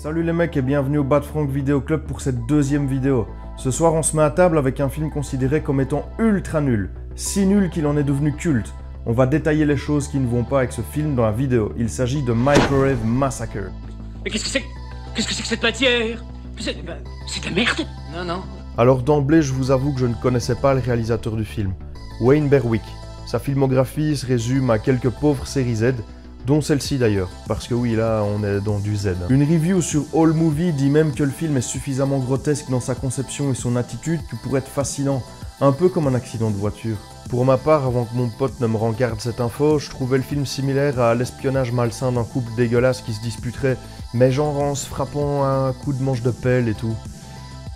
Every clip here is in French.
Salut les mecs et bienvenue au Bad Frank Video Club pour cette deuxième vidéo. Ce soir on se met à table avec un film considéré comme étant ultra nul. Si nul qu'il en est devenu culte. On va détailler les choses qui ne vont pas avec ce film dans la vidéo. Il s'agit de Microwave Massacre. Mais qu'est-ce que c'est que cette matière? C'est de la merde. Non. Alors d'emblée je vous avoue que je ne connaissais pas le réalisateur du film. Wayne Berwick. Sa filmographie se résume à quelques pauvres séries Z, dont celle-ci d'ailleurs, parce que oui, là, on est dans du Z. Une review sur AllMovie dit même que le film est suffisamment grotesque dans sa conception et son attitude que pour être fascinant, un peu comme un accident de voiture. Pour ma part, avant que mon pote ne me rencarde cette info, je trouvais le film similaire à l'espionnage malsain d'un couple dégueulasse qui se disputerait, mais genre en se frappant un coup de manche de pelle et tout.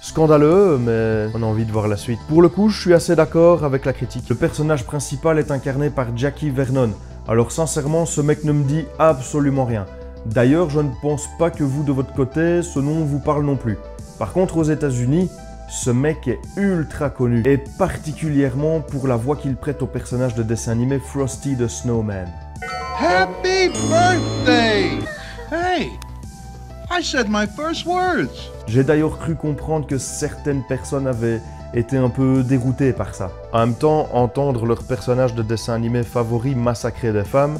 Scandaleux, mais on a envie de voir la suite. Pour le coup, je suis assez d'accord avec la critique. Le personnage principal est incarné par Jackie Vernon. Alors sincèrement, ce mec ne me dit absolument rien. D'ailleurs, je ne pense pas que vous, de votre côté, ce nom vous parle non plus. Par contre, aux États-Unis, ce mec est ultra connu, et particulièrement pour la voix qu'il prête au personnage de dessin animé Frosty the Snowman. Happy birthday! Hey, I said my first words. J'ai d'ailleurs cru comprendre que certaines personnes avaient été un peu dégoûtées par ça. En même temps, entendre leur personnage de dessin animé favori massacrer des femmes,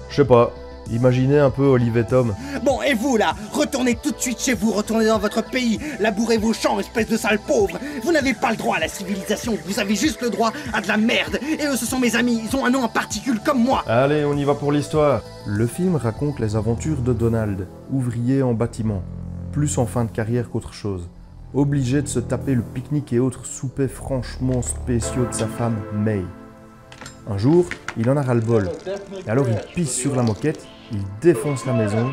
je sais pas, imaginez un peu Olive et Tom. Bon, et vous là, retournez tout de suite chez vous, retournez dans votre pays, labourez vos champs, espèce de sale pauvre. Vous n'avez pas le droit à la civilisation, vous avez juste le droit à de la merde. Et eux, ce sont mes amis, ils ont un nom en particules comme moi. Allez, on y va pour l'histoire. Le film raconte les aventures de Donald, ouvrier en bâtiment, plus en fin de carrière qu'autre chose. Obligé de se taper le pique-nique et autres soupers franchement spéciaux de sa femme, May. Un jour, il en a ras-le-bol. Et alors il pisse sur la moquette, il défonce la maison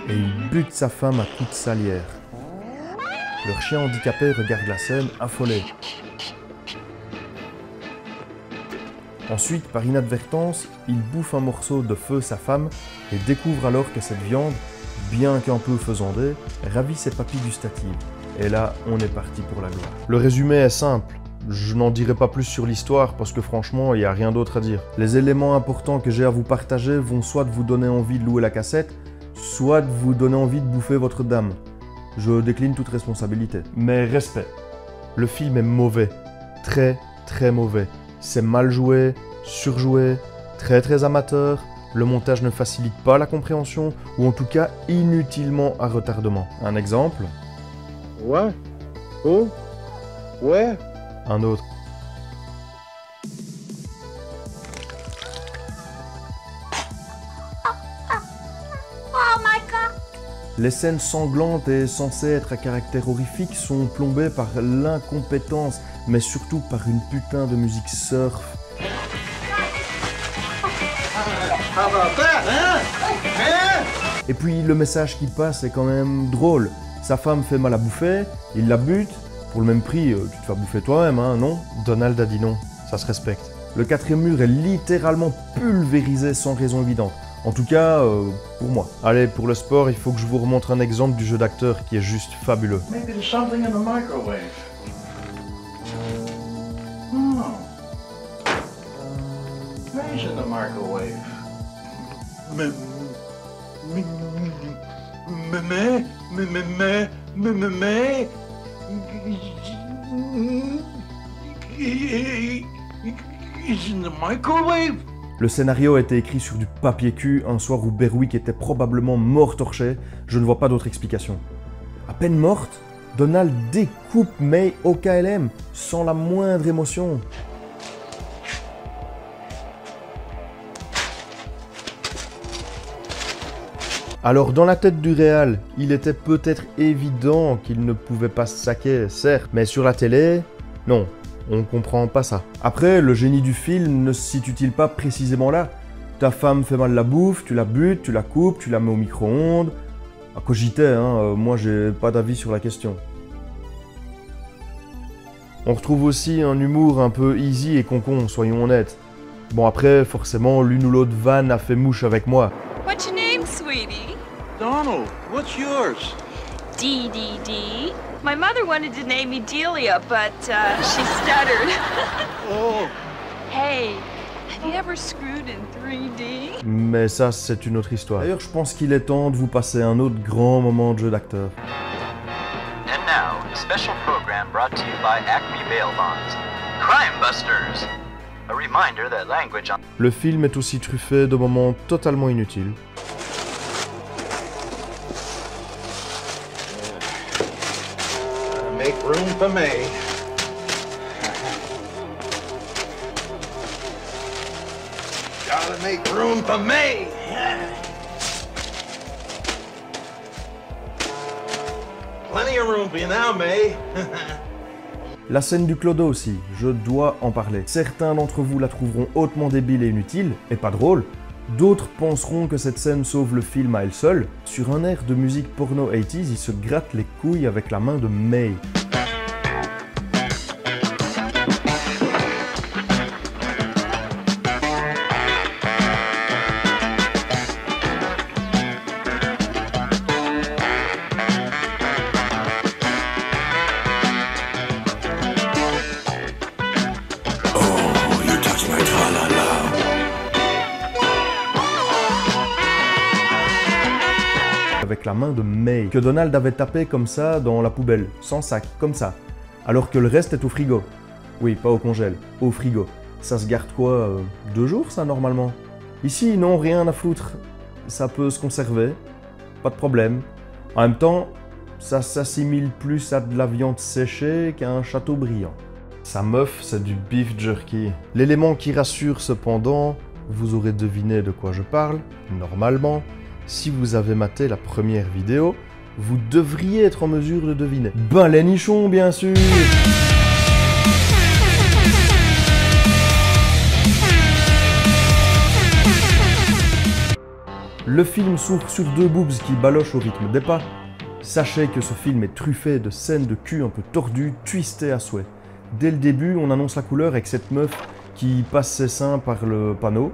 et il bute sa femme à coups de salière. Leur chien handicapé regarde la scène, affolé. Ensuite, par inadvertance, il bouffe un morceau de feu sa femme et découvre alors que cette viande, bien qu'un peu faisandée, ravit ses papilles gustatives. Et là, on est parti pour la gloire. Le résumé est simple. Je n'en dirai pas plus sur l'histoire parce que franchement, il n'y a rien d'autre à dire. Les éléments importants que j'ai à vous partager vont soit de vous donner envie de louer la cassette, soit de vous donner envie de bouffer votre dame. Je décline toute responsabilité. Mais respect. Le film est mauvais. Très, très mauvais. C'est mal joué, surjoué, très, très amateur. Le montage ne facilite pas la compréhension, ou en tout cas inutilement à retardement. Un exemple. What? Who? Where? Un autre. Oh my God! Les scènes sanglantes et censées être à caractère horrifique sont plombées par l'incompétence, mais surtout par une putain de musique surf. Et puis le message qui passe est quand même drôle. Sa femme fait mal à bouffer, il la bute. Pour le même prix, tu te fais bouffer toi-même, hein, non? Donald a dit non, ça se respecte. Le quatrième mur est littéralement pulvérisé sans raison évidente. En tout cas, pour moi. Allez, pour le sport, il faut que je vous remontre un exemple du jeu d'acteur qui est juste fabuleux. Maybe there's something in the microwave. Oh. Things in the microwave. Is in the microwave? Le scénario a été écrit sur du papier cul un soir où Berwick était probablement mort torché, je ne vois pas d'autre explication. À peine morte, Donald découpe May au KLM, sans la moindre émotion. Alors dans la tête du réal, il était peut-être évident qu'il ne pouvait pas se saquer, certes, mais sur la télé, non. On comprend pas ça. Après, le génie du film ne se situe-t-il pas précisément là? Ta femme fait mal la bouffe, tu la butes, tu la coupes, tu la mets au micro-ondes. À cogiter, hein, moi j'ai pas d'avis sur la question. On retrouve aussi un humour un peu easy et concon, soyons honnêtes. Bon après, forcément, l'une ou l'autre vanne a fait mouche avec moi. What's your name, sweetie? Donald, what's yours? D. My mother wanted to name me Delia, but she stuttered. Oh. Hey, have you ever screwed in 3D? Mais ça, c'est une autre histoire. D'ailleurs, je pense qu'il est temps de vous passer un autre grand moment de jeu d'acteur. And now, a special program brought to you by Acme Bail Bonds. Crime Busters! A reminder that language on... Le film est aussi truffé de moments totalement inutiles. Make room for me. Gotta make room for me. Plenty of room for you now, May. La scène du clodo aussi, je dois en parler. Certains d'entre vous la trouveront hautement débile et inutile, et pas drôle. D'autres penseront que cette scène sauve le film à elle seule. Sur un air de musique porno 80s, il se gratte les couilles avec la main de May. Avec la main de May, que Donald avait tapé comme ça dans la poubelle, sans sac, comme ça, alors que le reste est au frigo. Oui, pas au congèle, au frigo. Ça se garde quoi 2 jours ça normalement? Ici, non, rien à foutre. Ça peut se conserver, pas de problème. En même temps, ça s'assimile plus à de la viande séchée qu'à un château brillant. Sa meuf, c'est du beef jerky. L'élément qui rassure cependant, vous aurez deviné de quoi je parle, normalement. Si vous avez maté la première vidéo, vous devriez être en mesure de deviner. Ben les nichons, bien sûr! Le film s'ouvre sur 2 boobs qui balochent au rythme des pas. Sachez que ce film est truffé de scènes de cul un peu tordues, twistées à souhait. Dès le début, on annonce la couleur avec cette meuf qui passe ses seins par le panneau,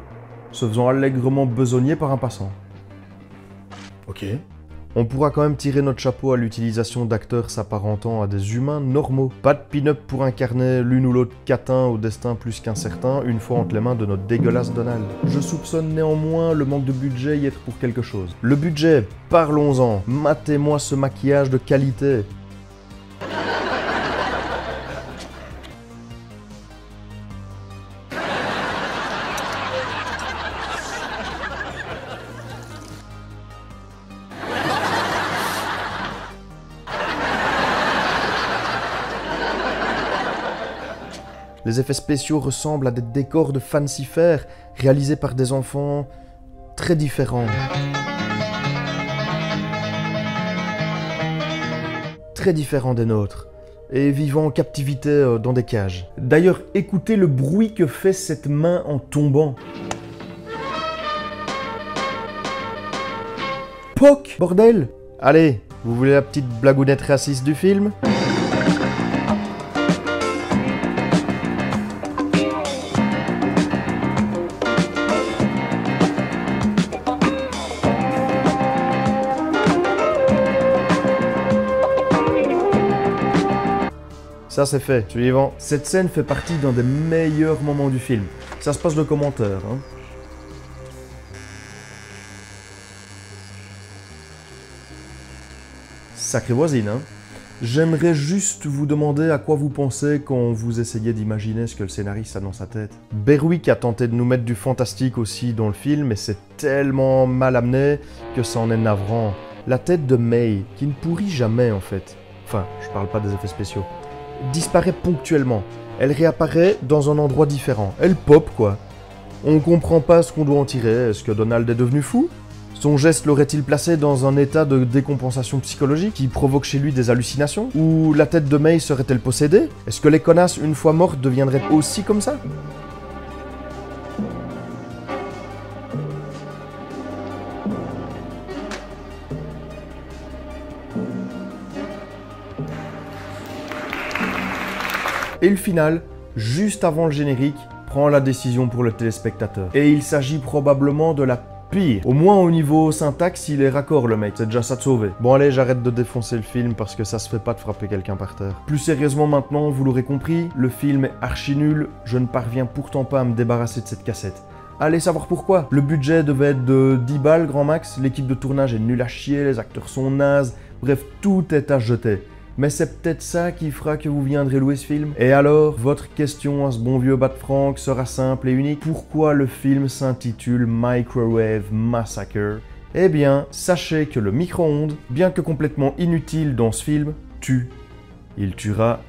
se faisant allègrement besogner par un passant. Ok. On pourra quand même tirer notre chapeau à l'utilisation d'acteurs s'apparentant à des humains normaux. Pas de pin-up pour incarner l'une ou l'autre catin au destin plus qu'incertain, une fois entre les mains de notre dégueulasse Donald. Je soupçonne néanmoins le manque de budget y être pour quelque chose. Le budget, parlons-en. Matez-moi ce maquillage de qualité. Les effets spéciaux ressemblent à des décors de fancifères réalisés par des enfants très différents. Très différents des nôtres, et vivant en captivité dans des cages. D'ailleurs, écoutez le bruit que fait cette main en tombant. POC, bordel! Allez, vous voulez la petite blagounette raciste du film? Ça c'est fait, suivant. Cette scène fait partie d'un des meilleurs moments du film. Ça se passe de commentaires, hein. Sacrée voisine, hein. J'aimerais juste vous demander à quoi vous pensez quand vous essayez d'imaginer ce que le scénariste a dans sa tête. Berwick a tenté de nous mettre du fantastique aussi dans le film, mais c'est tellement mal amené que ça en est navrant. La tête de May, qui ne pourrit jamais en fait, enfin, je parle pas des effets spéciaux, disparaît ponctuellement. Elle réapparaît dans un endroit différent. Elle pop, quoi. On comprend pas ce qu'on doit en tirer. Est-ce que Donald est devenu fou? Son geste l'aurait-il placé dans un état de décompensation psychologique qui provoque chez lui des hallucinations? Ou la tête de May serait-elle possédée? Est-ce que les connasses, une fois mortes, deviendraient aussi comme ça? Et le final, juste avant le générique, prend la décision pour le téléspectateur. Et il s'agit probablement de la pire. Au moins au niveau syntaxe, il est raccord le mec, c'est déjà ça de sauver. Bon allez, j'arrête de défoncer le film parce que ça se fait pas de frapper quelqu'un par terre. Plus sérieusement maintenant, vous l'aurez compris, le film est archi nul, je ne parviens pourtant pas à me débarrasser de cette cassette. Allez savoir pourquoi. Le budget devait être de 10 balles grand max, l'équipe de tournage est nulle à chier, les acteurs sont nazes, bref, tout est à jeter. Mais c'est peut-être ça qui fera que vous viendrez louer ce film. Et alors, votre question à ce bon vieux Bat Frank sera simple et unique. Pourquoi le film s'intitule Microwave Massacre? Eh bien, sachez que le micro-ondes, bien que complètement inutile dans ce film, tue. Il tuera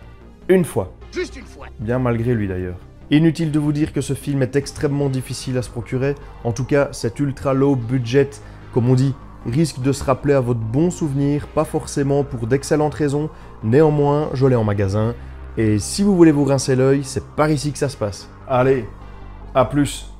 une fois. Juste une fois. Bien malgré lui d'ailleurs. Inutile de vous dire que ce film est extrêmement difficile à se procurer. En tout cas, cet ultra low budget, comme on dit, risque de se rappeler à votre bon souvenir, pas forcément pour d'excellentes raisons. Néanmoins, je l'ai en magasin. Et si vous voulez vous rincer l'œil, c'est par ici que ça se passe. Allez, à plus!